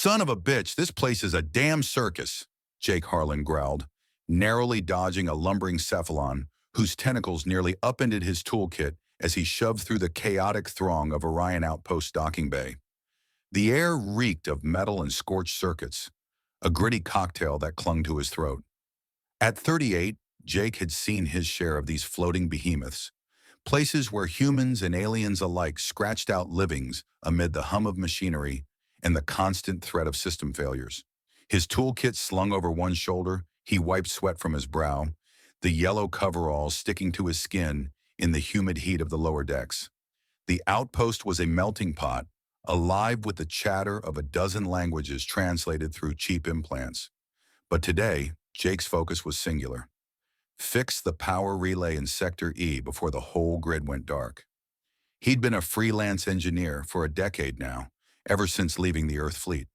Son of a bitch, this place is a damn circus, Jake Harlan growled, narrowly dodging a lumbering cephalon whose tentacles nearly upended his toolkit as he shoved through the chaotic throng of Orion Outpost docking bay. The air reeked of metal and scorched circuits, a gritty cocktail that clung to his throat. At 38, Jake had seen his share of these floating behemoths, places where humans and aliens alike scratched out livings amid the hum of machinery and the constant threat of system failures. His toolkit slung over one shoulder, he wiped sweat from his brow, the yellow coveralls sticking to his skin in the humid heat of the lower decks. The outpost was a melting pot, alive with the chatter of a dozen languages translated through cheap implants. But today, Jake's focus was singular. Fix the power relay in Sector E before the whole grid went dark. He'd been a freelance engineer for a decade now, ever since leaving the Earth fleet.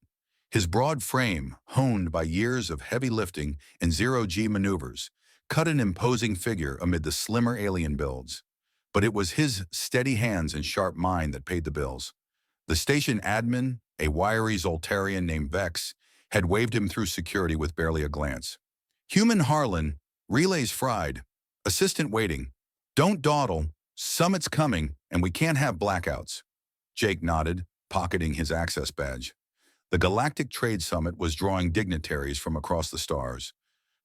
His broad frame, honed by years of heavy lifting and zero-G maneuvers, cut an imposing figure amid the slimmer alien builds. But it was his steady hands and sharp mind that paid the bills. The station admin, a wiry Zoltarian named Vex, had waved him through security with barely a glance. Human Harlan, relays fried, assistant waiting. Don't dawdle, summit's coming, and we can't have blackouts. Jake nodded, pocketing his access badge. The Galactic Trade Summit was drawing dignitaries from across the stars,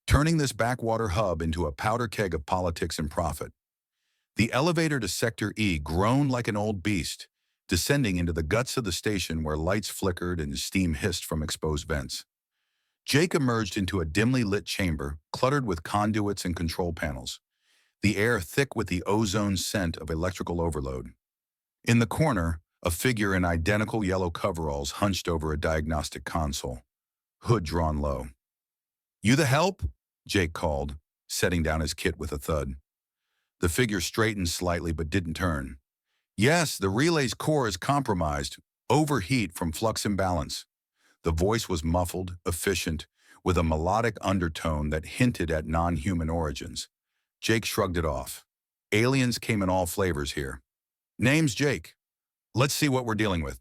turning this backwater hub into a powder keg of politics and profit. The elevator to Sector E groaned like an old beast, descending into the guts of the station where lights flickered and steam hissed from exposed vents. Jake emerged into a dimly lit chamber, cluttered with conduits and control panels, the air thick with the ozone scent of electrical overload. In the corner, a figure in identical yellow coveralls hunched over a diagnostic console, hood drawn low. "You the help?" Jake called, setting down his kit with a thud. The figure straightened slightly but didn't turn. "Yes, the relay's core is compromised. Overheat from flux imbalance." The voice was muffled, efficient, with a melodic undertone that hinted at non-human origins. Jake shrugged it off. Aliens came in all flavors here. "Name's Jake. Let's see what we're dealing with."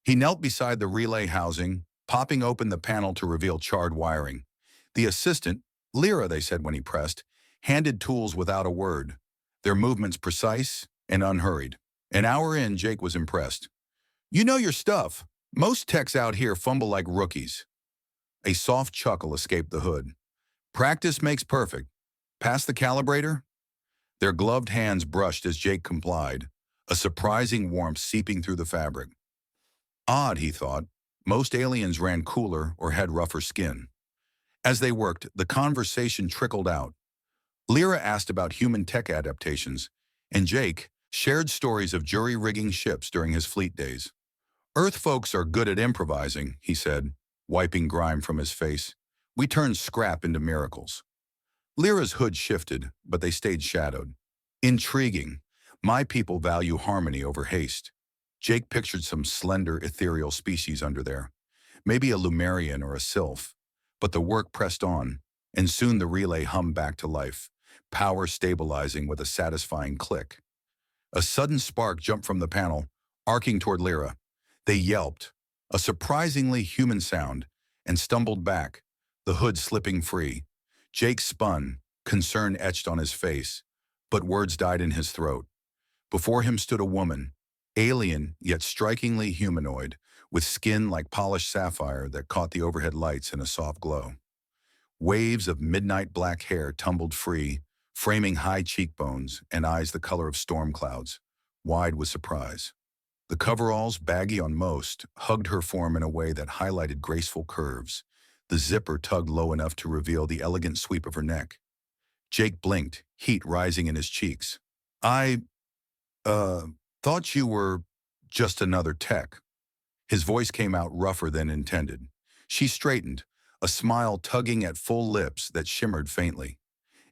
He knelt beside the relay housing, popping open the panel to reveal charred wiring. The assistant, Lira they said when he pressed, handed tools without a word, their movements precise and unhurried. An hour in, Jake was impressed. "You know your stuff. Most techs out here fumble like rookies." A soft chuckle escaped the hood. "Practice makes perfect. Pass the calibrator?" Their gloved hands brushed as Jake complied, a surprising warmth seeping through the fabric. Odd, he thought. Most aliens ran cooler or had rougher skin. As they worked, the conversation trickled out. Lira asked about human tech adaptations, and Jake shared stories of jury-rigging ships during his fleet days. "Earth folks are good at improvising," he said, wiping grime from his face. "We turn scrap into miracles." Lira's hood shifted, but they stayed shadowed. "Intriguing. My people value harmony over haste." Jake pictured some slender, ethereal species under there, maybe a Lumerian or a sylph. But the work pressed on, and soon the relay hummed back to life, power stabilizing with a satisfying click. A sudden spark jumped from the panel, arcing toward Lira. They yelped, a surprisingly human sound, and stumbled back, the hood slipping free. Jake spun, concern etched on his face, but words died in his throat. Before him stood a woman, alien yet strikingly humanoid, with skin like polished sapphire that caught the overhead lights in a soft glow. Waves of midnight black hair tumbled free, framing high cheekbones and eyes the color of storm clouds, wide with surprise. The coveralls, baggy on most, hugged her form in a way that highlighted graceful curves. The zipper tugged low enough to reveal the elegant sweep of her neck. Jake blinked, heat rising in his cheeks. "I, thought you were just another tech." His voice came out rougher than intended. She straightened, a smile tugging at full lips that shimmered faintly.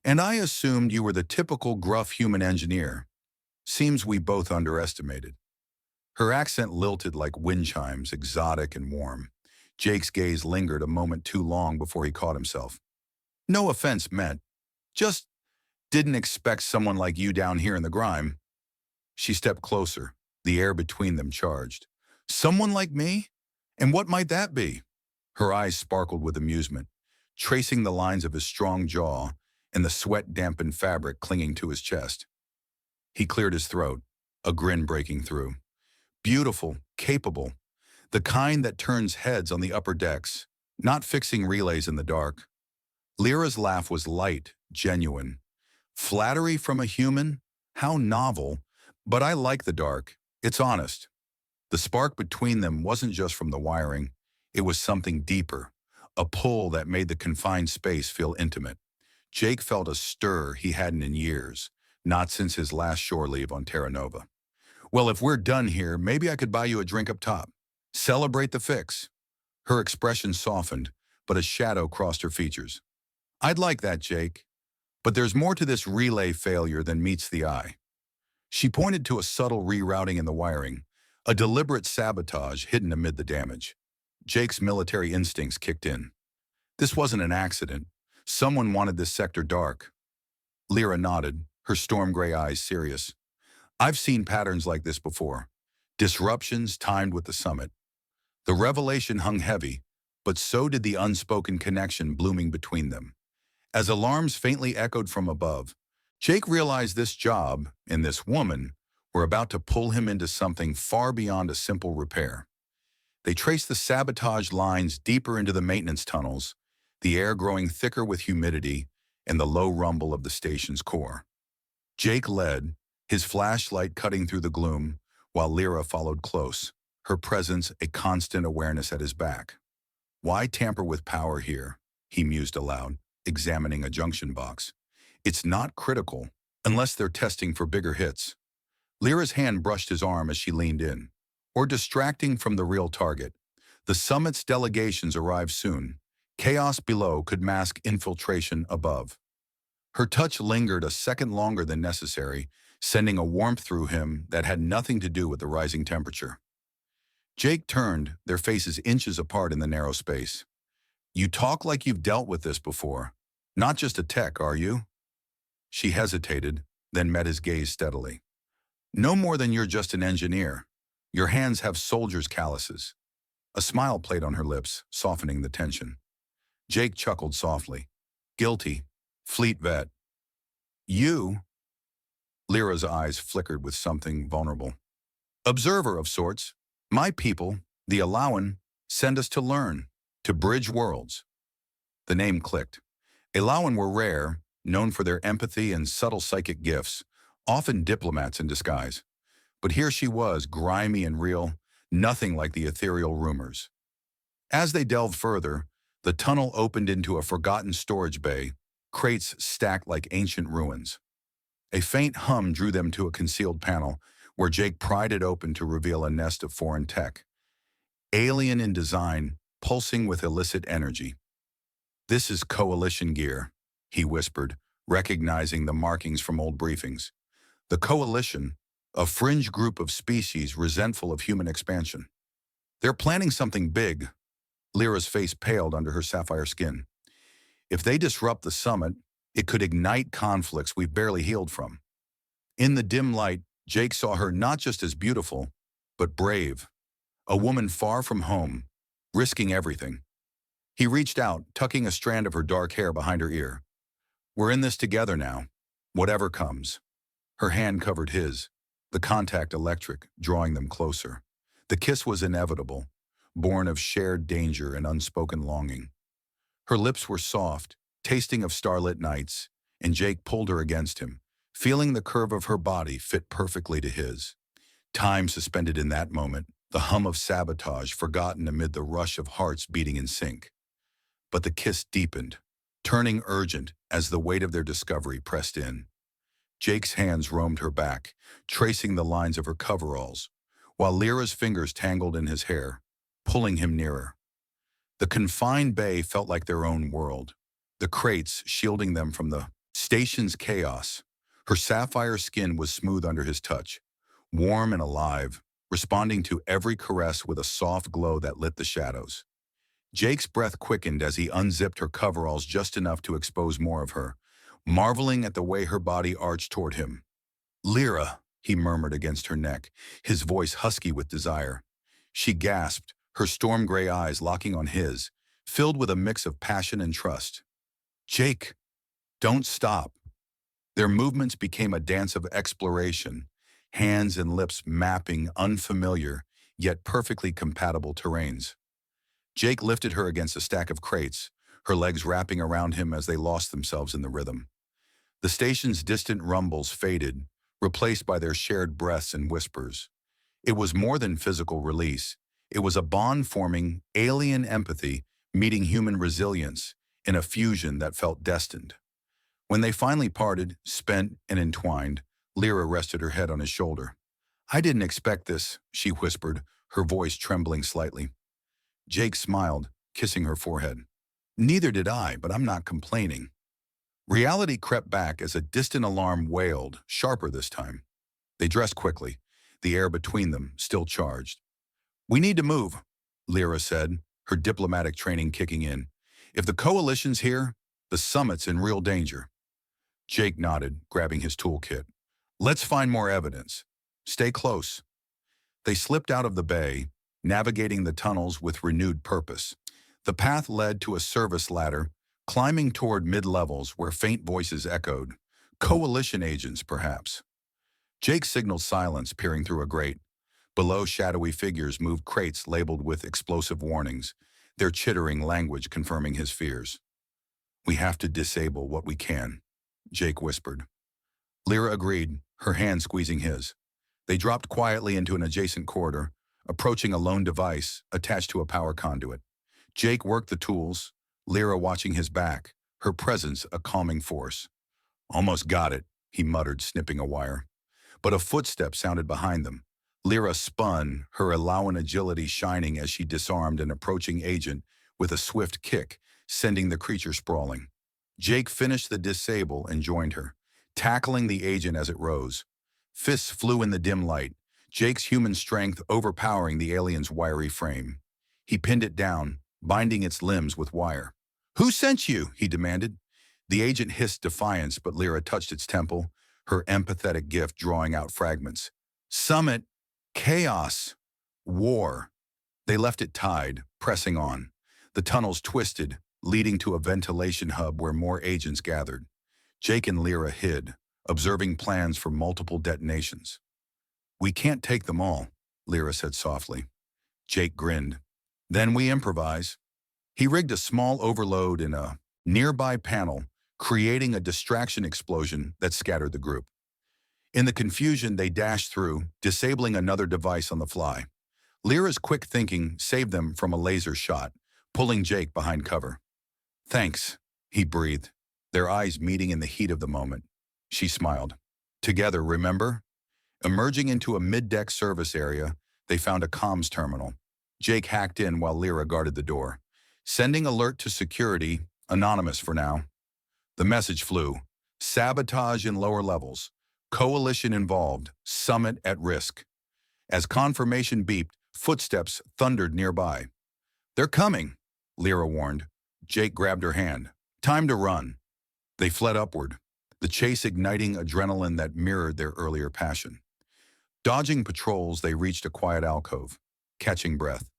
"And I assumed you were the typical gruff human engineer. Seems we both underestimated." Her accent lilted like wind chimes, exotic and warm. Jake's gaze lingered a moment too long before he caught himself. "No offense meant. Just didn't expect someone like you down here in the grime." She stepped closer, the air between them charged. "Someone like me? And what might that be?" Her eyes sparkled with amusement, tracing the lines of his strong jaw and the sweat-dampened fabric clinging to his chest. He cleared his throat, a grin breaking through. Beautiful, capable, the kind that turns heads on the upper decks, not fixing relays in the dark. Lira's laugh was light, genuine. Flattery from a human? How novel. But I like the dark. It's honest. The spark between them wasn't just from the wiring. It was something deeper, a pull that made the confined space feel intimate. Jake felt a stir he hadn't in years, not since his last shore leave on Terra Nova. Well, if we're done here, maybe I could buy you a drink up top. Celebrate the fix. Her expression softened, but a shadow crossed her features. I'd like that, Jake. But there's more to this relay failure than meets the eye. She pointed to a subtle rerouting in the wiring, a deliberate sabotage hidden amid the damage. Jake's military instincts kicked in. This wasn't an accident. Someone wanted this sector dark. Lira nodded, her storm gray eyes serious. I've seen patterns like this before. Disruptions timed with the summit. The revelation hung heavy, but so did the unspoken connection blooming between them. As alarms faintly echoed from above, Jake realized this job and this woman were about to pull him into something far beyond a simple repair. They traced the sabotage lines deeper into the maintenance tunnels, the air growing thicker with humidity and the low rumble of the station's core. Jake led, his flashlight cutting through the gloom, while Lira followed close, her presence a constant awareness at his back. Why tamper with power here? He mused aloud, examining a junction box. It's not critical, unless they're testing for bigger hits. Lira's hand brushed his arm as she leaned in. Or distracting from the real target. The summit's delegations arrive soon. Chaos below could mask infiltration above. Her touch lingered a second longer than necessary, sending a warmth through him that had nothing to do with the rising temperature. Jake turned, their faces inches apart in the narrow space. You talk like you've dealt with this before. Not just a tech, are you? She hesitated, then met his gaze steadily. No more than you're just an engineer. Your hands have soldier's calluses. A smile played on her lips, softening the tension. Jake chuckled softly. Guilty. Fleet vet. You? Lira's eyes flickered with something vulnerable. Observer of sorts. My people, the Alawan, send us to learn, to bridge worlds. The name clicked. Alawan were rare, known for their empathy and subtle psychic gifts, often diplomats in disguise. But here she was, grimy and real, nothing like the ethereal rumors. As they delved further, the tunnel opened into a forgotten storage bay, crates stacked like ancient ruins. A faint hum drew them to a concealed panel, where Jake pried it open to reveal a nest of foreign tech. Alien in design, pulsing with illicit energy. This is Coalition gear, he whispered, recognizing the markings from old briefings. The Coalition, a fringe group of species resentful of human expansion. They're planning something big. Lira's face paled under her sapphire skin. If they disrupt the summit, it could ignite conflicts we've barely healed from. In the dim light, Jake saw her not just as beautiful, but brave. A woman far from home, risking everything. He reached out, tucking a strand of her dark hair behind her ear. We're in this together now, whatever comes. Her hand covered his, the contact electric, drawing them closer. The kiss was inevitable, born of shared danger and unspoken longing. Her lips were soft, tasting of starlit nights, and Jake pulled her against him, feeling the curve of her body fit perfectly to his. Time suspended in that moment, the hum of sabotage forgotten amid the rush of hearts beating in sync. But the kiss deepened, turning urgent as the weight of their discovery pressed in. Jake's hands roamed her back, tracing the lines of her coveralls, while Lira's fingers tangled in his hair, pulling him nearer. The confined bay felt like their own world, the crates shielding them from the station's chaos. Her sapphire skin was smooth under his touch, warm and alive, responding to every caress with a soft glow that lit the shadows. Jake's breath quickened as he unzipped her coveralls just enough to expose more of her, marveling at the way her body arched toward him. Lira, he murmured against her neck, his voice husky with desire. She gasped, her storm gray eyes locking on his, filled with a mix of passion and trust. "Jake, don't stop." Their movements became a dance of exploration, hands and lips mapping unfamiliar, yet perfectly compatible terrains. Jake lifted her against a stack of crates, her legs wrapping around him as they lost themselves in the rhythm. The station's distant rumbles faded, replaced by their shared breaths and whispers. It was more than physical release. It was a bond-forming, alien empathy meeting human resilience in a fusion that felt destined. When they finally parted, spent and entwined, Lira rested her head on his shoulder. "I didn't expect this," she whispered, her voice trembling slightly. Jake smiled, kissing her forehead. "Neither did I, but I'm not complaining." Reality crept back as a distant alarm wailed, sharper this time. They dressed quickly, the air between them still charged. "We need to move," Lira said, her diplomatic training kicking in. "If the coalition's here, the summit's in real danger." Jake nodded, grabbing his toolkit. "Let's find more evidence. Stay close." They slipped out of the bay, navigating the tunnels with renewed purpose. The path led to a service ladder, climbing toward mid-levels where faint voices echoed. Coalition agents, perhaps. Jake signaled silence, peering through a grate. Below, shadowy figures moved crates labeled with explosive warnings, their chittering language confirming his fears. "We have to disable what we can," Jake whispered. Lira agreed, her hand squeezing his. They dropped quietly into an adjacent corridor, approaching a lone device attached to a power conduit. Jake worked the tools, Lira watching his back, her presence a calming force. "Almost got it," he muttered, snipping a wire. But a footstep sounded behind them. Lira spun, her Alawan agility shining as she disarmed an approaching agent with a swift kick, sending the creature sprawling. Jake finished the disable and joined her, tackling the agent as it rose. Fists flew in the dim light, Jake's human strength overpowering the alien's wiry frame. He pinned it down, binding its limbs with wire. "Who sent you?" he demanded. The agent hissed defiance, but Lira touched its temple, her empathetic gift drawing out fragments. "Summit, chaos, war." They left it tied, pressing on. The tunnels twisted, leading to a ventilation hub where more agents gathered. Jake and Lira hid, observing plans for multiple detonations. "We can't take them all," Lira said softly. Jake grinned. "Then we improvise." He rigged a small overload in a nearby panel, creating a distraction explosion that scattered the group. In the confusion, they dashed through, disabling another device on the fly. Lira's quick thinking saved them from a laser shot, pulling Jake behind cover. "Thanks," he breathed, their eyes meeting in the heat of the moment. She smiled. "Together, remember?" Emerging into a mid-deck service area, they found a comms terminal. Jake hacked in while Lira guarded the door. "Sending alert to security, anonymous for now." The message flew. "Sabotage in lower levels. Coalition involved. Summit at risk." As confirmation beeped, footsteps thundered nearby. "They're coming," Lira warned. Jake grabbed her hand. "Time to run." They fled upward, the chase igniting adrenaline that mirrored their earlier passion. Dodging patrols, they reached a quiet alcove, catching breath.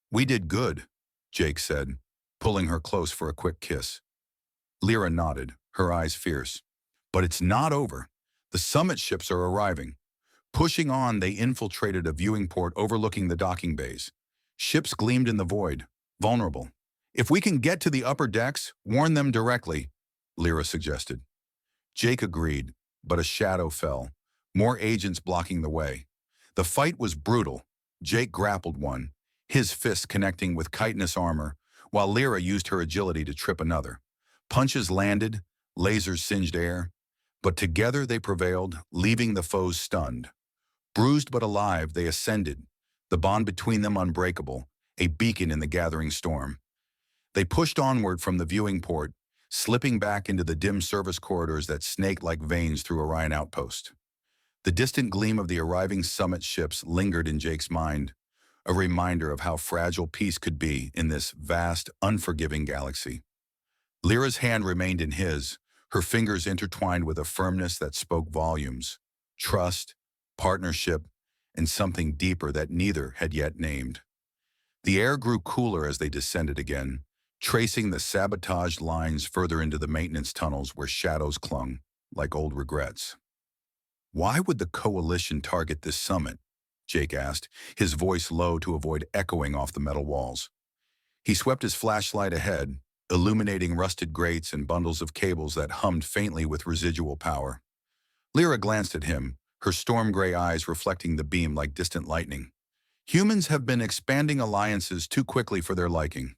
"We did good," Jake said, pulling her close for a quick kiss. Lira nodded, her eyes fierce. "But it's not over. The summit ships are arriving." Pushing on, they infiltrated a viewing port overlooking the docking bays. Ships gleamed in the void, vulnerable. "If we can get to the upper decks, warn them directly," Lira suggested. Jake agreed, but a shadow fell, more agents blocking the way. The fight was brutal. Jake grappled one, his fist connecting with chitinous armor, while Lira used her agility to trip another. Punches landed, lasers singed air, but together they prevailed, leaving the foes stunned. Bruised but alive, they ascended, the bond between them unbreakable, a beacon in the gathering storm. They pushed onward from the viewing port, slipping back into the dim service corridors that snaked like veins through Orion Outpost. The distant gleam of the arriving summit ships lingered in Jake's mind, a reminder of how fragile peace could be in this vast, unforgiving galaxy. Lyra's hand remained in his, her fingers intertwined with a firmness that spoke volumes. Trust, partnership, and something deeper that neither had yet named. The air grew cooler as they descended again, tracing the sabotaged lines further into the maintenance tunnels where shadows clung, like old regrets. Why would the Coalition target this summit? Jake asked, his voice low to avoid echoing off the metal walls. He swept his flashlight ahead, illuminating rusted grates and bundles of cables that hummed faintly with residual power. Lira glanced at him, her storm gray eyes reflecting the beam like distant lightning. Humans have been expanding alliances too quickly for their liking.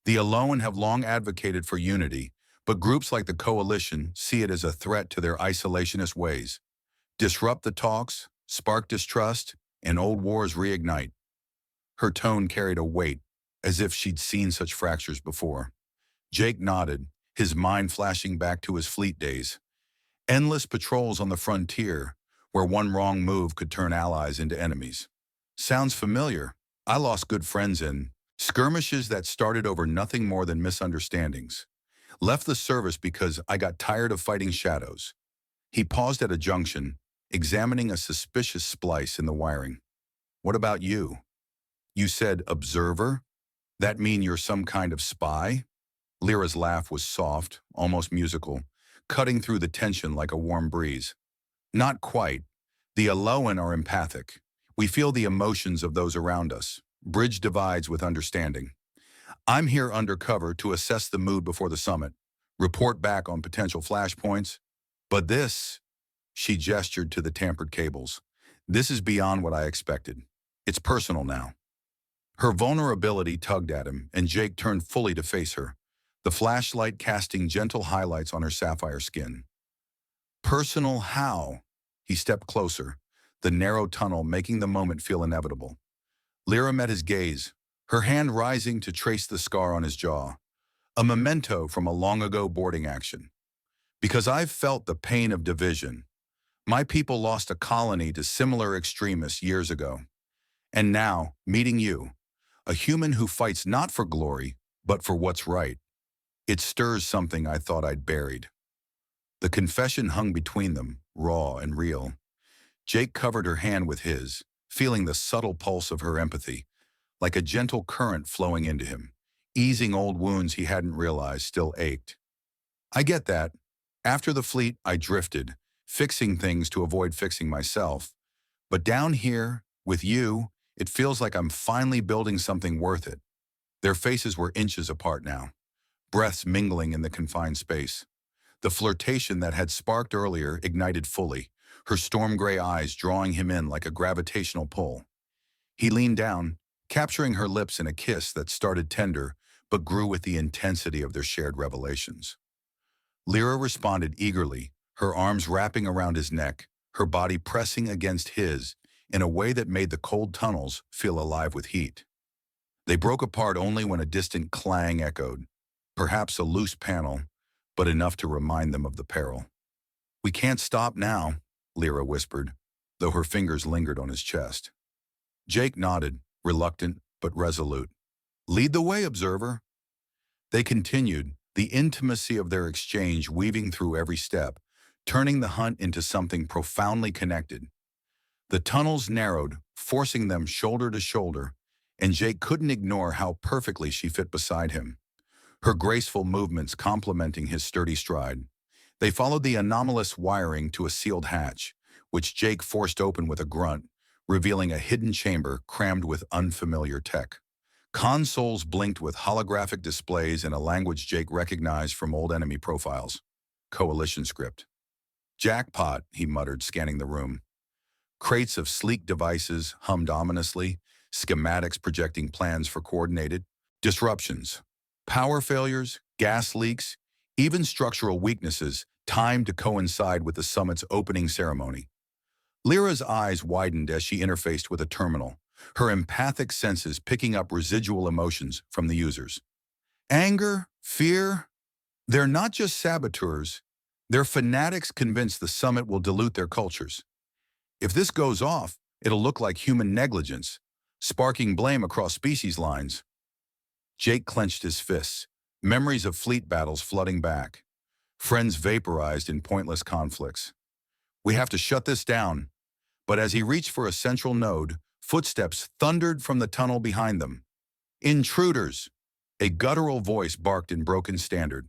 The Alone have long advocated for unity, but groups like the Coalition see it as a threat to their isolationist ways. Disrupt the talks, spark distrust, and old wars reignite. Her tone carried a weight, as if she'd seen such fractures before. Jake nodded, his mind flashing back to his fleet days. Endless patrols on the frontier, where one wrong move could turn allies into enemies. Sounds familiar. I lost good friends in skirmishes that started over nothing more than misunderstandings. Left the service because I got tired of fighting shadows. He paused at a junction, examining a suspicious splice in the wiring. What about you? You said observer? That mean you're some kind of spy? Lyra's laugh was soft, almost musical, cutting through the tension like a warm breeze. Not quite. The Aloan are empathic. We feel the emotions of those around us. Bridge divides with understanding. I'm here undercover to assess the mood before the summit, report back on potential flashpoints. But this, she gestured to the tampered cables, this is beyond what I expected. It's personal now. Her vulnerability tugged at him, and Jake turned fully to face her, the flashlight casting gentle highlights on her sapphire skin. Personal how? He stepped closer, the narrow tunnel making the moment feel inevitable. Lira met his gaze, her hand rising to trace the scar on his jaw, a memento from a long-ago boarding action. Because I've felt the pain of division. My people lost a colony to similar extremists years ago. And now, meeting you, a human who fights not for glory, but for what's right. It stirs something I thought I'd buried. The confession hung between them, raw and real. Jake covered her hand with his, feeling the subtle pulse of her empathy, like a gentle current flowing into him, easing old wounds he hadn't realized still ached. I get that. After the fleet, I drifted, fixing things to avoid fixing myself. But down here, with you, it feels like I'm finally building something worth it. Their faces were inches apart now, breaths mingling in the confined space. The flirtation that had sparked earlier ignited fully, her storm gray eyes drawing him in like a gravitational pull. He leaned down, capturing her lips in a kiss that started tender but grew with the intensity of their shared revelations. Lira responded eagerly, her arms wrapping around his neck, her body pressing against his in a way that made the cold tunnels feel alive with heat. They broke apart only when a distant clang echoed, perhaps a loose panel, but enough to remind them of the peril. We can't stop now, Lira whispered, though her fingers lingered on his chest. Jake nodded, reluctant but resolute. Lead the way, observer. They continued, the intimacy of their exchange weaving through every step, turning the hunt into something profoundly connected. The tunnels narrowed, forcing them shoulder to shoulder, and Jake couldn't ignore how perfectly she fit beside him, her graceful movements complementing his sturdy stride. They followed the anomalous wiring to a sealed hatch, which Jake forced open with a grunt, revealing a hidden chamber crammed with unfamiliar tech. Consoles blinked with holographic displays in a language Jake recognized from old enemy profiles. Coalition script. Jackpot, he muttered, scanning the room. Crates of sleek devices hummed ominously, schematics projecting plans for coordinated disruptions. Power failures, gas leaks, even structural weaknesses timed to coincide with the summit's opening ceremony. Lyra's eyes widened as she interfaced with a terminal, her empathic senses picking up residual emotions from the users. Anger, fear, they're not just saboteurs, they're fanatics convinced the summit will dilute their cultures. If this goes off, it'll look like human negligence, sparking blame across species lines. Jake clenched his fists, memories of fleet battles flooding back, friends vaporized in pointless conflicts. We have to shut this down. But as he reached for a central node, footsteps thundered from the tunnel behind them. Intruders! A guttural voice barked in broken standard.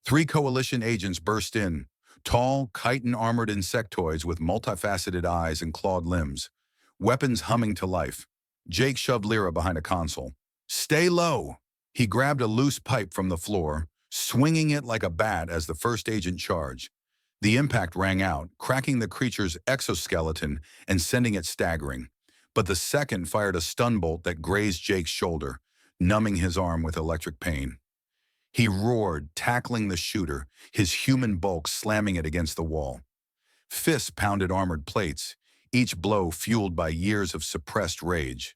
3 coalition agents burst in, tall, chitin-armored insectoids with multifaceted eyes and clawed limbs, weapons humming to life. Jake shoved Lira behind a console. "Stay low!" He grabbed a loose pipe from the floor, swinging it like a bat as the first agent charged. The impact rang out, cracking the creature's exoskeleton and sending it staggering. But the second fired a stun bolt that grazed Jake's shoulder, numbing his arm with electric pain. He roared, tackling the shooter, his human bulk slamming it against the wall. Fists pounded armored plates, each blow fueled by years of suppressed rage.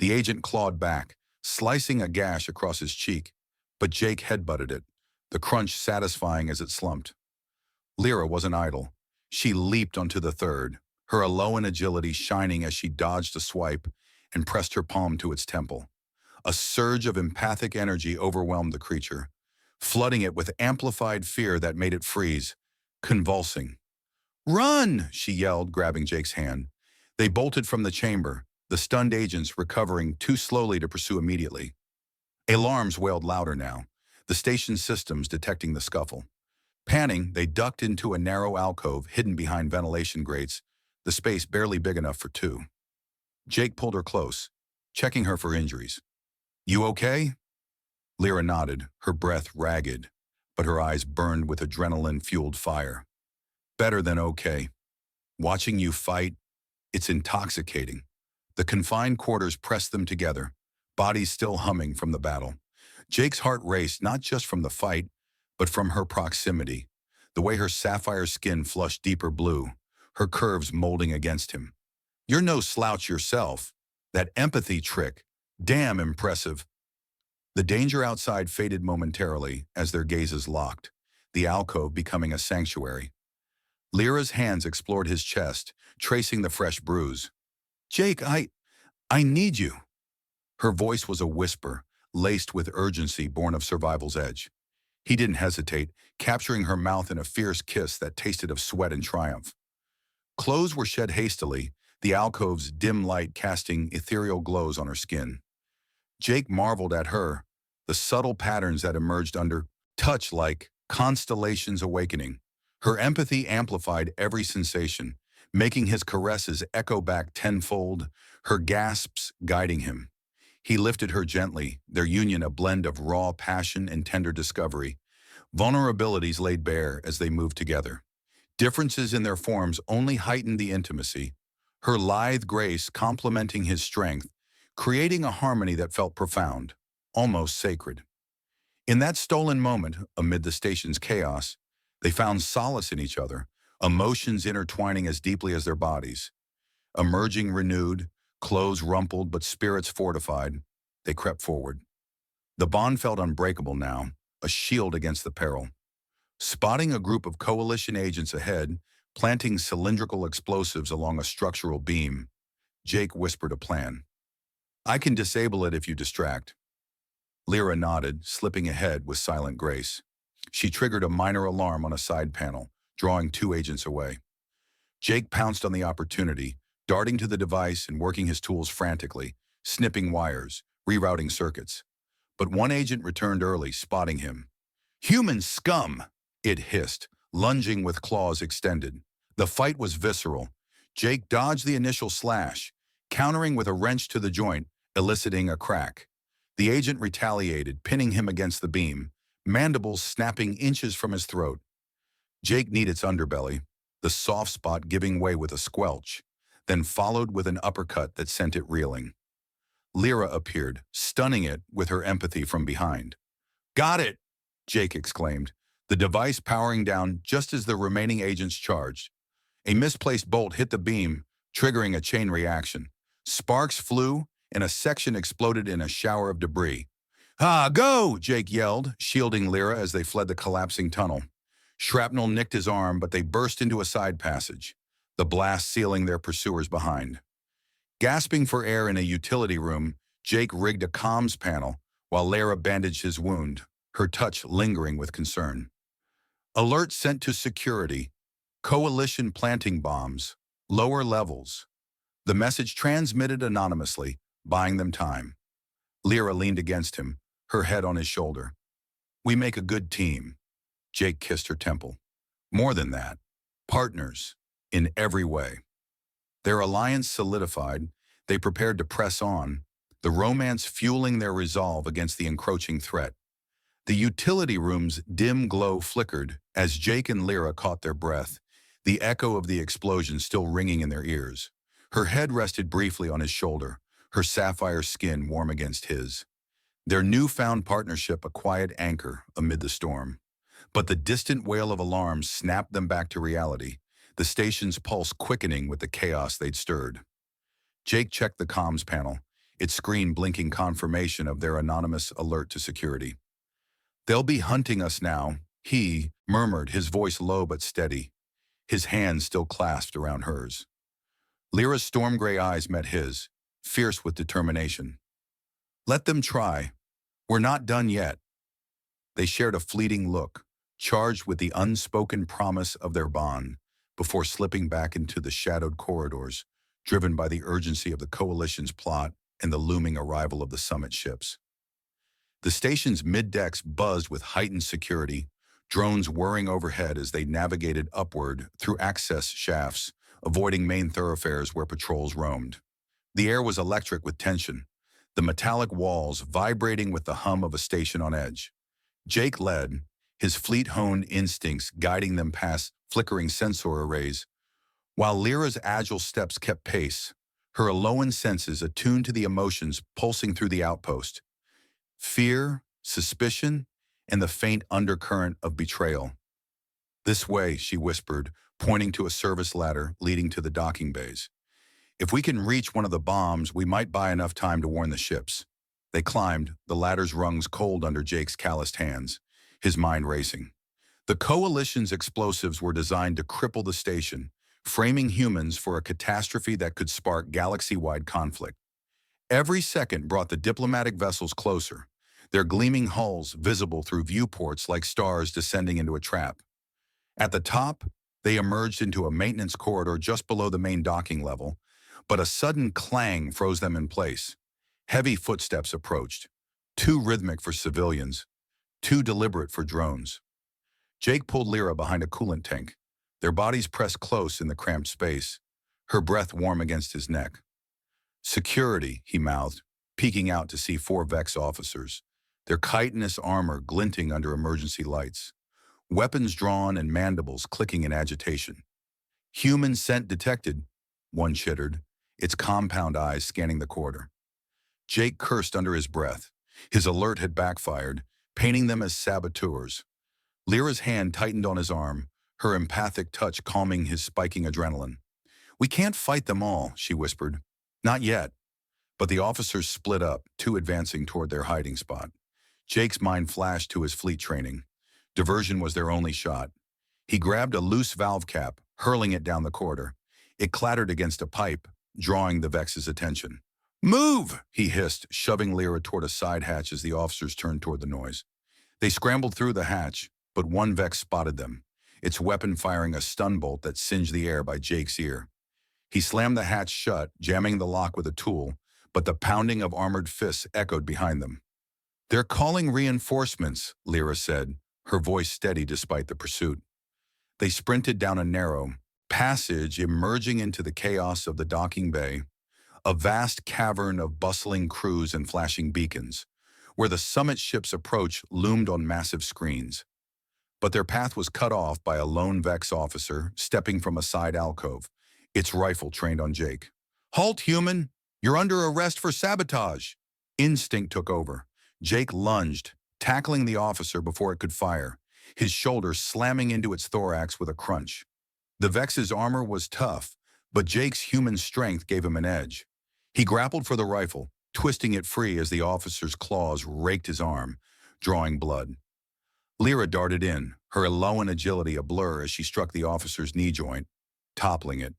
The agent clawed back, slicing a gash across his cheek, but Jake headbutted it, the crunch satisfying as it slumped. Lira wasn't idle. She leaped onto the third, her Alolan agility shining as she dodged a swipe and pressed her palm to its temple. A surge of empathic energy overwhelmed the creature, flooding it with amplified fear that made it freeze, convulsing. "Run!" she yelled, grabbing Jake's hand. They bolted from the chamber, the stunned agents recovering too slowly to pursue immediately. Alarms wailed louder now, the station systems detecting the scuffle. Panning, they ducked into a narrow alcove hidden behind ventilation grates, the space barely big enough for 2. Jake pulled her close, checking her for injuries. "You okay?" Lira nodded, her breath ragged, but her eyes burned with adrenaline-fueled fire. "Better than okay. Watching you fight, it's intoxicating." The confined quarters pressed them together, bodies still humming from the battle. Jake's heart raced not just from the fight, but from her proximity, the way her sapphire skin flushed deeper blue, her curves molding against him. "You're no slouch yourself. That empathy trick, damn impressive." The danger outside faded momentarily as their gazes locked, the alcove becoming a sanctuary. Lyra's hands explored his chest, tracing the fresh bruise. "Jake, I need you." Her voice was a whisper, laced with urgency born of survival's edge. He didn't hesitate, capturing her mouth in a fierce kiss that tasted of sweat and triumph. Clothes were shed hastily, the alcove's dim light casting ethereal glows on her skin. Jake marveled at her, the subtle patterns that emerged under touch like constellations awakening. Her empathy amplified every sensation, making his caresses echo back tenfold, her gasps guiding him. He lifted her gently, their union a blend of raw passion and tender discovery. Vulnerabilities laid bare as they moved together. Differences in their forms only heightened the intimacy, her lithe grace complementing his strength, creating a harmony that felt profound, almost sacred. In that stolen moment, amid the station's chaos, they found solace in each other, emotions intertwining as deeply as their bodies. Emerging renewed, clothes rumpled but spirits fortified, they crept forward. The bond felt unbreakable now, a shield against the peril. Spotting a group of coalition agents ahead, planting cylindrical explosives along a structural beam, Jake whispered a plan. "I can disable it if you distract." Lira nodded, slipping ahead with silent grace. She triggered a minor alarm on a side panel, drawing 2 agents away. Jake pounced on the opportunity, darting to the device and working his tools frantically, snipping wires, rerouting circuits. But one agent returned early, spotting him. "Human scum!" it hissed, lunging with claws extended. The fight was visceral. Jake dodged the initial slash, countering with a wrench to the joint, eliciting a crack. The agent retaliated, pinning him against the beam, mandibles snapping inches from his throat. Jake kneed its underbelly, the soft spot giving way with a squelch, then followed with an uppercut that sent it reeling. Lira appeared, stunning it with her empathy from behind. "Got it!" Jake exclaimed, the device powering down just as the remaining agents charged. A misplaced bolt hit the beam, triggering a chain reaction. Sparks flew, and a section exploded in a shower of debris. "Ah, go!" Jake yelled, shielding Lira as they fled the collapsing tunnel. Shrapnel nicked his arm, but they burst into a side passage, the blast sealing their pursuers behind. Gasping for air in a utility room, Jake rigged a comms panel while Lira bandaged his wound, her touch lingering with concern. Alert sent to security. Coalition planting bombs. Lower levels. The message transmitted anonymously, buying them time. Lira leaned against him, her head on his shoulder. "We make a good team." Jake kissed her temple. "More than that. Partners. In every way." Their alliance solidified, they prepared to press on, the romance fueling their resolve against the encroaching threat. The utility room's dim glow flickered as Jake and Lira caught their breath, the echo of the explosion still ringing in their ears. Her head rested briefly on his shoulder, her sapphire skin warm against his. Their newfound partnership a quiet anchor amid the storm. But the distant wail of alarms snapped them back to reality, the station's pulse quickening with the chaos they'd stirred. Jake checked the comms panel, its screen blinking confirmation of their anonymous alert to security. "They'll be hunting us now," he murmured, his voice low but steady, his hands still clasped around hers. Lyra's storm-gray eyes met his, fierce with determination. "Let them try. We're not done yet." They shared a fleeting look, charged with the unspoken promise of their bond, before slipping back into the shadowed corridors, driven by the urgency of the Coalition's plot and the looming arrival of the summit ships. The station's mid-decks buzzed with heightened security, drones whirring overhead as they navigated upward through access shafts, avoiding main thoroughfares where patrols roamed. The air was electric with tension, the metallic walls vibrating with the hum of a station on edge. Jake led, his fleet-honed instincts guiding them past flickering sensor arrays, while Lyra's agile steps kept pace, her Alolan senses attuned to the emotions pulsing through the outpost. Fear, suspicion, and the faint undercurrent of betrayal. "This way," she whispered, pointing to a service ladder leading to the docking bays. "If we can reach one of the bombs, we might buy enough time to warn the ships." They climbed, the ladder's rungs cold under Jake's calloused hands, his mind racing. The Coalition's explosives were designed to cripple the station, framing humans for a catastrophe that could spark galaxy-wide conflict. Every second brought the diplomatic vessels closer, their gleaming hulls visible through viewports like stars descending into a trap. At the top, they emerged into a maintenance corridor just below the main docking level, but a sudden clang froze them in place. Heavy footsteps approached, too rhythmic for civilians, too deliberate for drones. Jake pulled Lira behind a coolant tank, their bodies pressed close in the cramped space, her breath warm against his neck. "Security," he mouthed, peeking out to see 4 Vex officers, their chitinous armor glinting under emergency lights, weapons drawn and mandibles clicking in agitation. "Human scent detected," one chittered, its compound eyes scanning the corridor. Jake cursed under his breath. His alert had backfired, painting them as saboteurs. Lyra's hand tightened on his arm, her empathic touch calming his spiking adrenaline. "We can't fight them all," she whispered. "Not yet." But the officers split up, 2 advancing toward their hiding spot. Jake's mind flashed to his fleet training. Diversion was their only shot. He grabbed a loose valve cap, hurling it down the corridor. It clattered against a pipe, drawing the Vex's attention. "Move!" he hissed, shoving Lira toward a side hatch as the officers turned toward the noise. They scrambled through the hatch, but one Vex spotted them, its weapon firing a stun bolt that singed the air by Jake's ear. He slammed the hatch shut, jamming the lock with a tool, but the pounding of armored fists echoed behind them. "They're calling reinforcements," Lira said, her voice steady despite the pursuit. They sprinted down a narrow passage, emerging into the chaos of the docking bay, a vast cavern of bustling crews and flashing beacons, where the summit ship's approach loomed on massive screens. But their path was cut off by a lone Vex officer stepping from a side alcove, its rifle trained on Jake. "Halt, human! You're under arrest for sabotage!" Instinct took over. Jake lunged, tackling the officer before it could fire, his shoulder slamming into its thorax with a crunch. The Vex's armor was tough, but Jake's human strength gave him an edge. He grappled for the rifle, twisting it free as the officer's claws raked his arm, drawing blood. Lira darted in, her Alolan agility a blur as she struck the officer's knee joint, toppling it.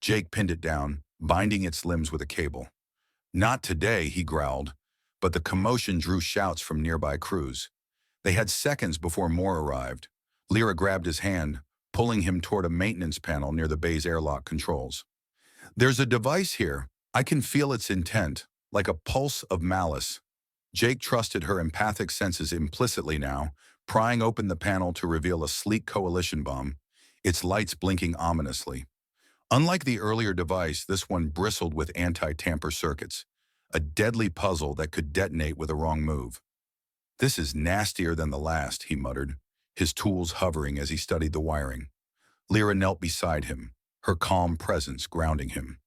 Jake pinned it down, binding its limbs with a cable. "Not today," he growled, but the commotion drew shouts from nearby crews. They had seconds before more arrived. Lira grabbed his hand, pulling him toward a maintenance panel near the bay's airlock controls. "There's a device here. I can feel its intent, like a pulse of malice." Jake trusted her empathic senses implicitly now, prying open the panel to reveal a sleek coalition bomb, its lights blinking ominously. Unlike the earlier device, this one bristled with anti-tamper circuits, a deadly puzzle that could detonate with a wrong move. "This is nastier than the last," he muttered, his tools hovering as he studied the wiring. Lira knelt beside him, her calm presence grounding him.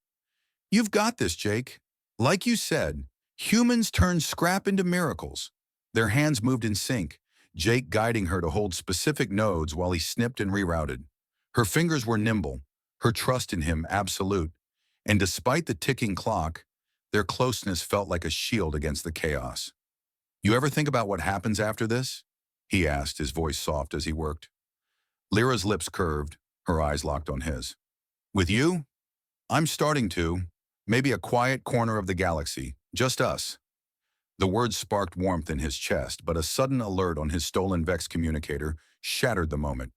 "You've got this, Jake. Like you said, humans turn scrap into miracles." Their hands moved in sync, Jake guiding her to hold specific nodes while he snipped and rerouted. Her fingers were nimble, her trust in him absolute, and despite the ticking clock, their closeness felt like a shield against the chaos. "You ever think about what happens after this?" he asked, his voice soft as he worked. Lyra's lips curved, her eyes locked on his. "With you? I'm starting to. Maybe a quiet corner of the galaxy, just us." The words sparked warmth in his chest, but a sudden alert on his stolen Vex communicator shattered the moment.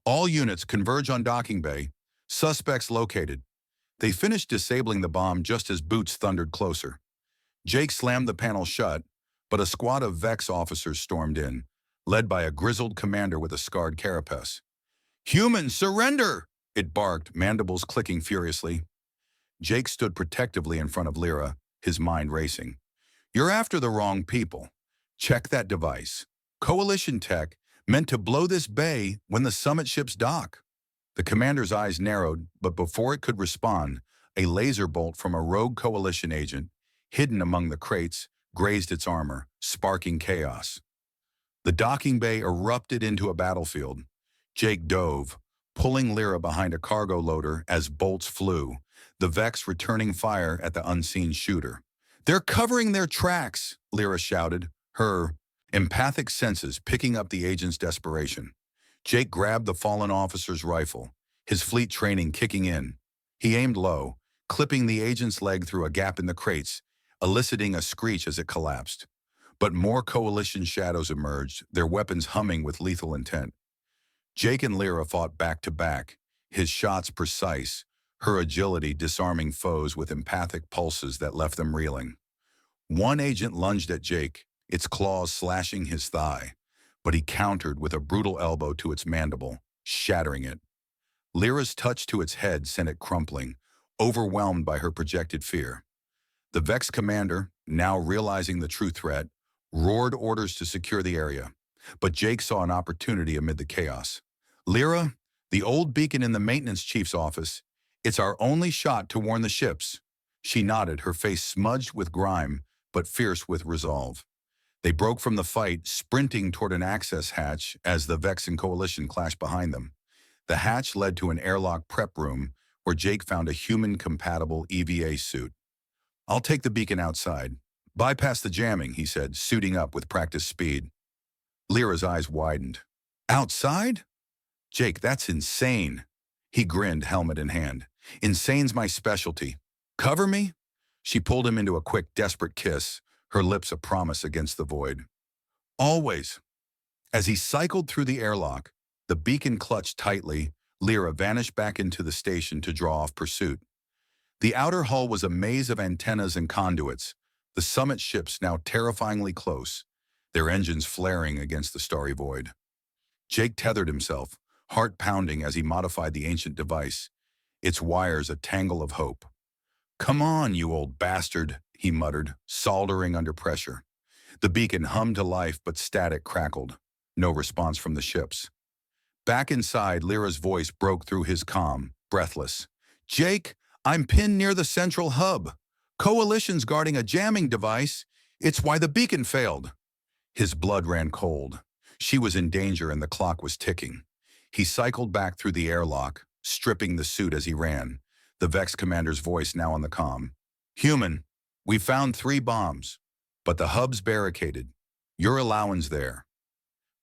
"All units converge on docking bay. Suspects located." They finished disabling the bomb just as boots thundered closer. Jake slammed the panel shut, but a squad of Vex officers stormed in, led by a grizzled commander with a scarred carapace. "Humans, surrender!" it barked, mandibles clicking furiously. Jake stood protectively in front of Lira, his mind racing. "You're after the wrong people. Check that device. Coalition tech meant to blow this bay when the summit ships dock." The commander's eyes narrowed, but before it could respond, a laser bolt from a rogue coalition agent, hidden among the crates, grazed its armor, sparking chaos. The docking bay erupted into a battlefield. Jake dove, pulling Lira behind a cargo loader as bolts flew, the Vex returning fire at the unseen shooter. "They're covering their tracks," Lira shouted, her empathic senses picking up the agent's desperation. Jake grabbed the fallen officer's rifle, his fleet training kicking in. He aimed low, clipping the agent's leg through a gap in the crates, eliciting a screech as it collapsed. But more coalition shadows emerged, their weapons humming with lethal intent. Jake and Lira fought back to back, his shots precise, her agility disarming foes with empathic pulses that left them reeling. One agent lunged at Jake, its claws slashing his thigh, but he countered with a brutal elbow to its mandible, shattering it. Lyra's touch to its head sent it crumpling, overwhelmed by her projected fear. The Vex commander, now realizing the true threat, roared orders to secure the area, but Jake saw an opportunity amid the chaos. "Lira, the old beacon in the maintenance chief's office. It's our only shot to warn the ships." She nodded, her face smudged with grime, but fierce with resolve. They broke from the fight, sprinting toward an access hatch as the Vex and Coalition clashed behind them. The hatch led to an airlock prep room where Jake found a human-compatible EVA suit. "I'll take the beacon outside. Bypass the jamming," he said, suiting up with practiced speed. Lyra's eyes widened. "Outside? Jake, that's insane." He grinned, helmet in hand. "Insane's my specialty. Cover me?" She pulled him into a quick, desperate kiss, her lips a promise against the void. "Always." As he cycled through the airlock, the beacon clutched tightly, Lira vanished back into the station to draw off pursuit. The outer hull was a maze of antennas and conduits, the summit ships now terrifyingly close, their engines flaring against the starry void. Jake tethered himself, heart pounding as he modified the ancient device, its wires a tangle of hope. "Come on, you old bastard," he muttered, soldering under pressure. The beacon hummed to life, but static crackled. No response from the ships. Back inside, Lyra's voice broke through his calm, breathless. "Jake, I'm pinned near the central hub. Coalition's guarding a jamming device. It's why the beacon failed." His blood ran cold. She was in danger and the clock was ticking. He cycled back through the airlock, stripping the suit as he ran, the Vex commander's voice now on the comm. "Human, we found 3 bombs, but the hub's barricaded. Your allowance there."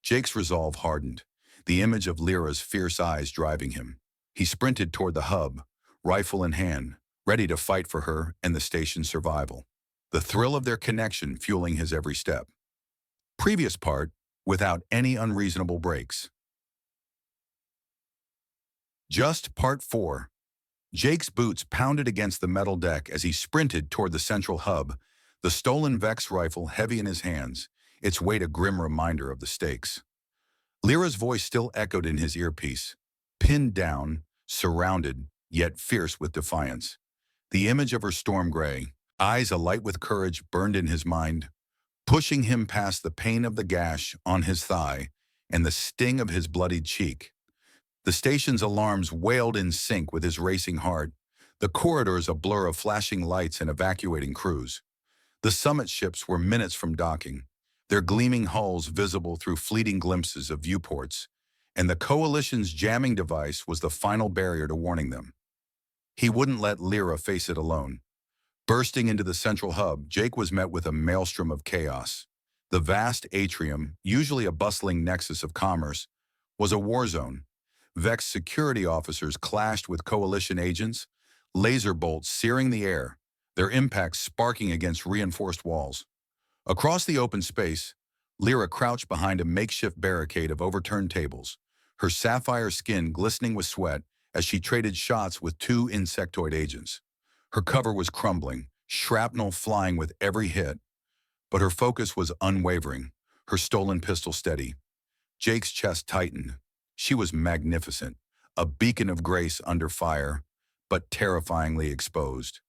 Jake's resolve hardened, the image of Lyra's fierce eyes driving him. He sprinted toward the hub, rifle in hand, ready to fight for her and the station's survival, the thrill of their connection fueling his every step. Previous part, without any unreasonable breaks. Just Part 4. Jake's boots pounded against the metal deck as he sprinted toward the central hub, The stolen Vex rifle heavy in his hands, its weight a grim reminder of the stakes. Lira's voice still echoed in his earpiece, pinned down, surrounded, yet fierce with defiance. The image of her storm gray, eyes alight with courage, burned in his mind, pushing him past the pain of the gash on his thigh and the sting of his bloodied cheek. The station's alarms wailed in sync with his racing heart, the corridors a blur of flashing lights and evacuating crews. The summit ships were minutes from docking, their gleaming hulls visible through fleeting glimpses of viewports, and the Coalition's jamming device was the final barrier to warning them. He wouldn't let Lira face it alone. Bursting into the central hub, Jake was met with a maelstrom of chaos. The vast atrium, usually a bustling nexus of commerce, was a war zone. Vex security officers clashed with Coalition agents, laser bolts searing the air, their impacts sparking against reinforced walls. Across the open space, Lira crouched behind a makeshift barricade of overturned tables, her sapphire skin glistening with sweat as she traded shots with two insectoid agents. Her cover was crumbling, shrapnel flying with every hit, but her focus was unwavering, her stolen pistol steady. Jake's chest tightened. She was magnificent, a beacon of grace under fire, but terrifyingly exposed.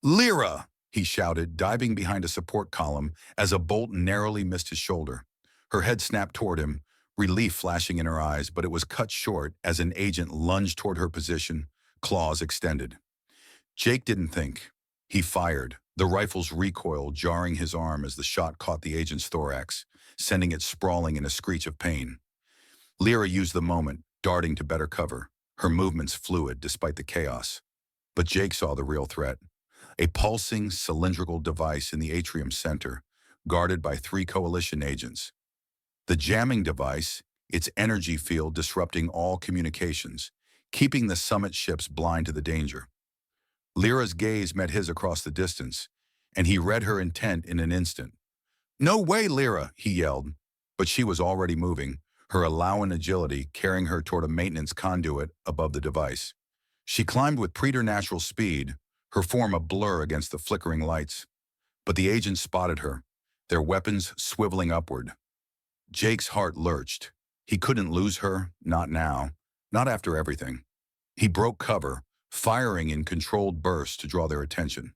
"Lira!" he shouted, diving behind a support column as a bolt narrowly missed his shoulder. Her head snapped toward him, relief flashing in her eyes, but it was cut short as an agent lunged toward her position, claws extended. Jake didn't think. He fired, the rifle's recoil jarring his arm as the shot caught the agent's thorax, sending it sprawling in a screech of pain. Lira used the moment, darting to better cover, her movements fluid despite the chaos. But Jake saw the real threat. A pulsing, cylindrical device in the atrium center, guarded by 3 Coalition agents. The jamming device, its energy field disrupting all communications, keeping the summit ships blind to the danger. Lira's gaze met his across the distance, and he read her intent in an instant. "No way, Lira!" he yelled, but she was already moving, her allowing agility carrying her toward a maintenance conduit above the device. She climbed with preternatural speed, her form a blur against the flickering lights. But the agents spotted her, their weapons swiveling upward. Jake's heart lurched. He couldn't lose her, not now, not after everything. He broke cover, firing in controlled bursts to draw their attention.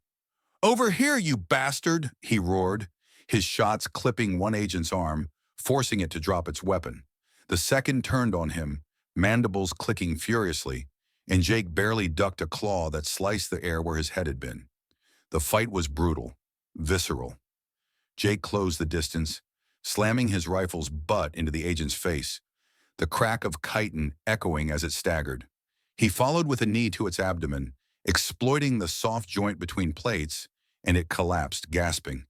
"Over here, you bastard!" he roared, his shots clipping one agent's arm, forcing it to drop its weapon. The second turned on him, mandibles clicking furiously, and Jake barely ducked a claw that sliced the air where his head had been. The fight was brutal, visceral. Jake closed the distance, slamming his rifle's butt into the agent's face, the crack of chitin echoing as it staggered. He followed with a knee to its abdomen, exploiting the soft joint between plates, and it collapsed, gasping.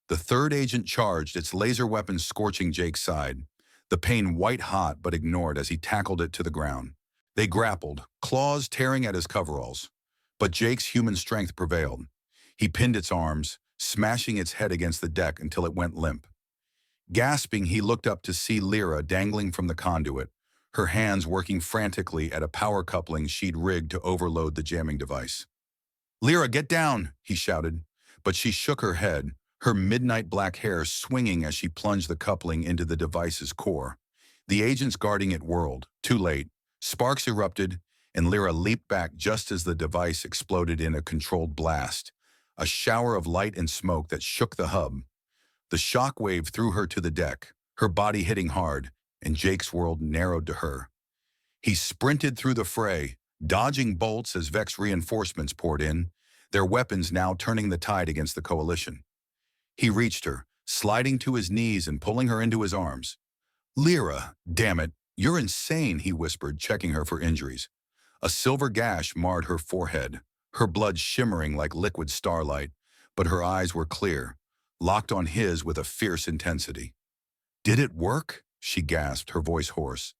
The third agent charged, its laser weapon scorching Jake's side, the pain white-hot but ignored as he tackled it to the ground. They grappled, claws tearing at his coveralls. But Jake's human strength prevailed. He pinned its arms, smashing its head against the deck until it went limp. Gasping, he looked up to see Lira dangling from the conduit, her hands working frantically at a power coupling she'd rigged to overload the jamming device. "Lira, get down!" he shouted, but she shook her head, her midnight black hair swinging as she plunged the coupling into the device's core. The agents guarding it whirled, too late. Sparks erupted, and Lira leaped back just as the device exploded in a controlled blast, a shower of light and smoke that shook the hub. The shockwave threw her to the deck, her body hitting hard, and Jake's world narrowed to her. He sprinted through the fray, dodging bolts as Vex reinforcements poured in, their weapons now turning the tide against the Coalition. He reached her, sliding to his knees and pulling her into his arms. "Lira, damn it, you're insane," he whispered, checking her for injuries. A silver gash marred her forehead, her blood shimmering like liquid starlight, but her eyes were clear, locked on his with a fierce intensity. "Did it work?" she gasped, her voice hoarse.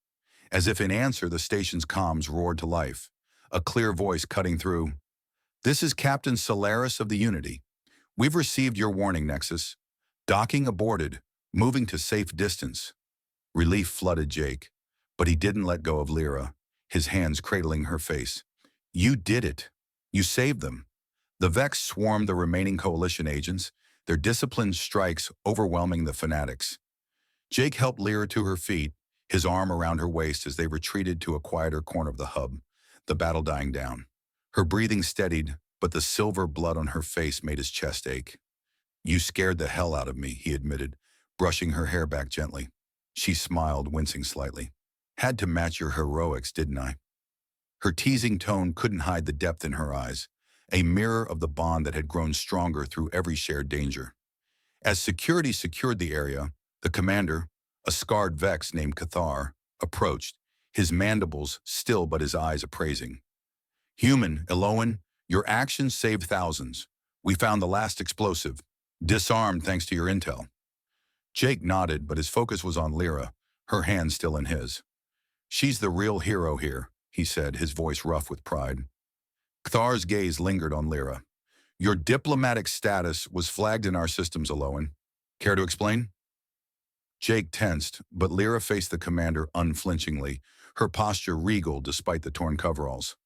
As if in answer, the station's comms roared to life, a clear voice cutting through. "This is Captain Solaris of the Unity. We've received your warning, Nexus. Docking aborted, moving to safe distance." Relief flooded Jake, but he didn't let go of Lira, his hands cradling her face. "You did it. You saved them." The Vex swarmed the remaining Coalition agents, their disciplined strikes overwhelming the fanatics. Jake helped Lira to her feet, his arm around her waist as they retreated to a quieter corner of the hub, the battle dying down. Her breathing steadied, but the silver blood on her face made his chest ache. "You scared the hell out of me," he admitted, brushing her hair back gently. She smiled, wincing slightly. "Had to match your heroics, didn't I?" Her teasing tone couldn't hide the depth in her eyes, a mirror of the bond that had grown stronger through every shared danger. As security secured the area, the commander, a scarred Vex named Cathar, approached, his mandibles still but his eyes appraising. "Human, Eloan, your actions saved thousands. We found the last explosive. Disarmed thanks to your intel." Jake nodded, but his focus was on Lira, her hand still in his. "She's the real hero here," he said, his voice rough with pride. Cathar's gaze lingered on Lira. "Your diplomatic status was flagged in our systems, Eloan. Care to explain?" Jake tensed, but Lira faced the commander unflinchingly, her posture regal despite the torn coveralls.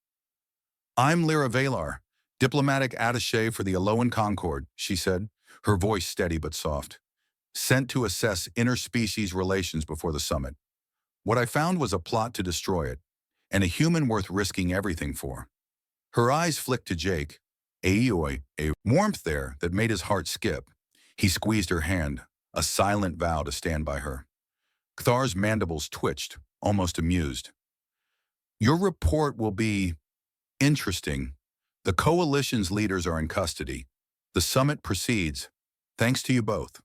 "I'm Lira Valar, diplomatic attaché for the Eloan Concord," she said, her voice steady but soft. "Sent to assess interspecies relations before the summit. What I found was a plot to destroy it, and a human worth risking everything for." Her eyes flicked to Jake, a warmth there that made his heart skip. He squeezed her hand, a silent vow to stand by her. Cathar's mandibles twitched, almost amused. "Your report will be interesting. The coalition's leaders are in custody. The summit proceeds, thanks to you both."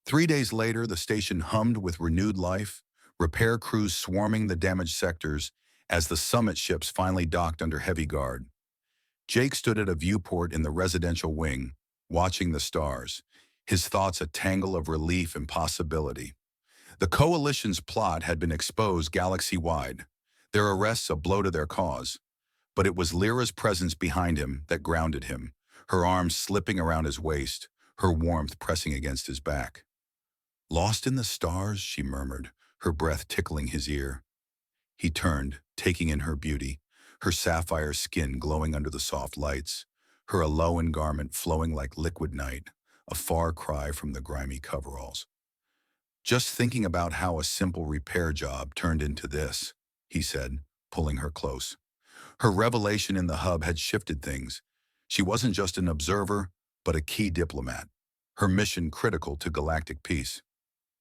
3 days later, the station hummed with renewed life, repair crews swarming the damaged sectors as the summit ships finally docked under heavy guard. Jake stood at a viewport in the residential wing, watching the stars, his thoughts a tangle of relief and possibility. The coalition's plot had been exposed galaxy-wide, their arrests a blow to their cause. But it was Lyra's presence behind him that grounded him, her arms slipping around his waist, her warmth pressing against his back. "Lost in the stars," she murmured, her breath tickling his ear. He turned, taking in her beauty, her sapphire skin glowing under the soft lights, her Eloan garment flowing like liquid night, a far cry from the grimy coveralls. "Just thinking about how a simple repair job turned into this," he said, pulling her close. Her revelation in the hub had shifted things. She wasn't just an observer, but a key diplomat, her mission critical to galactic peace.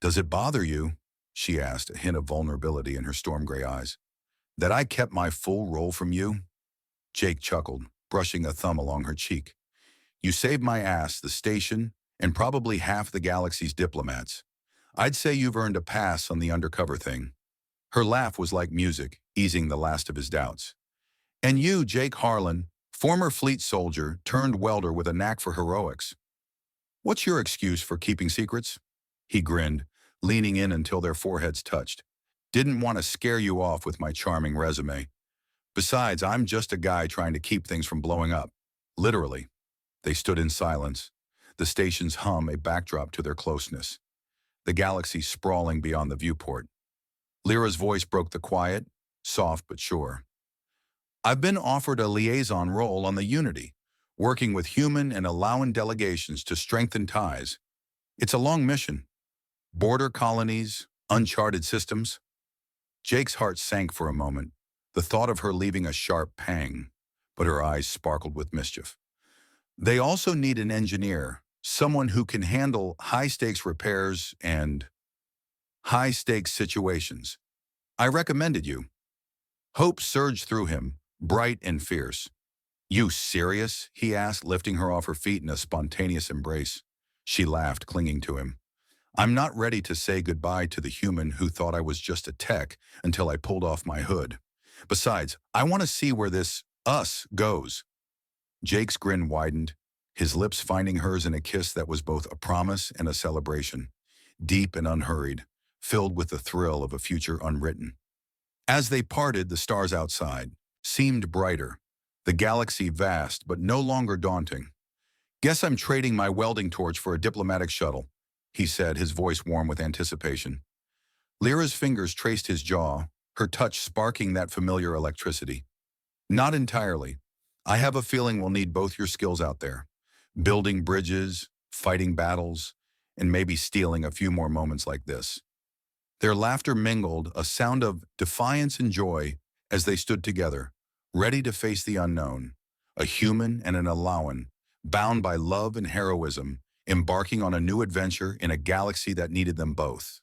"Does it bother you," she asked, a hint of vulnerability in her storm gray eyes, "that I kept my full role from you?" Jake chuckled, brushing a thumb along her cheek. "You saved my ass, the station, and probably half the galaxy's diplomats. I'd say you've earned a pass on the undercover thing." Her laugh was like music, easing the last of his doubts. "And you, Jake Harlan, former fleet soldier turned welder with a knack for heroics. What's your excuse for keeping secrets?" He grinned, leaning in until their foreheads touched. "Didn't want to scare you off with my charming resume. Besides, I'm just a guy trying to keep things from blowing up. Literally." They stood in silence, the station's hum a backdrop to their closeness, the galaxy sprawling beyond the viewport. Lyra's voice broke the quiet, soft but sure. "I've been offered a liaison role on the Unity, working with human and Eloan delegations to strengthen ties. It's a long mission. Border colonies, uncharted systems." Jake's heart sank for a moment, the thought of her leaving a sharp pang, but her eyes sparkled with mischief. "They also need an engineer, someone who can handle high-stakes repairs and high-stakes situations. I recommended you." Hope surged through him, bright and fierce. "You serious?" he asked, lifting her off her feet in a spontaneous embrace. She laughed, clinging to him. "I'm not ready to say goodbye to the human who thought I was just a tech until I pulled off my hood. Besides, I want to see where this us goes." Jake's grin widened, his lips finding hers in a kiss that was both a promise and a celebration, deep and unhurried, filled with the thrill of a future unwritten. As they parted, the stars outside seemed brighter, the galaxy vast but no longer daunting. "Guess I'm trading my welding torch for a diplomatic shuttle," he said, his voice warm with anticipation. Lyra's fingers traced his jaw, her touch sparking that familiar electricity. "Not entirely. I have a feeling we'll need both your skills out there. Building bridges, fighting battles, and maybe stealing a few more moments like this. Their laughter mingled, a sound of defiance and joy as they stood together, ready to face the unknown, a human and an Alawan, bound by love and heroism, embarking on a new adventure in a galaxy that needed them both.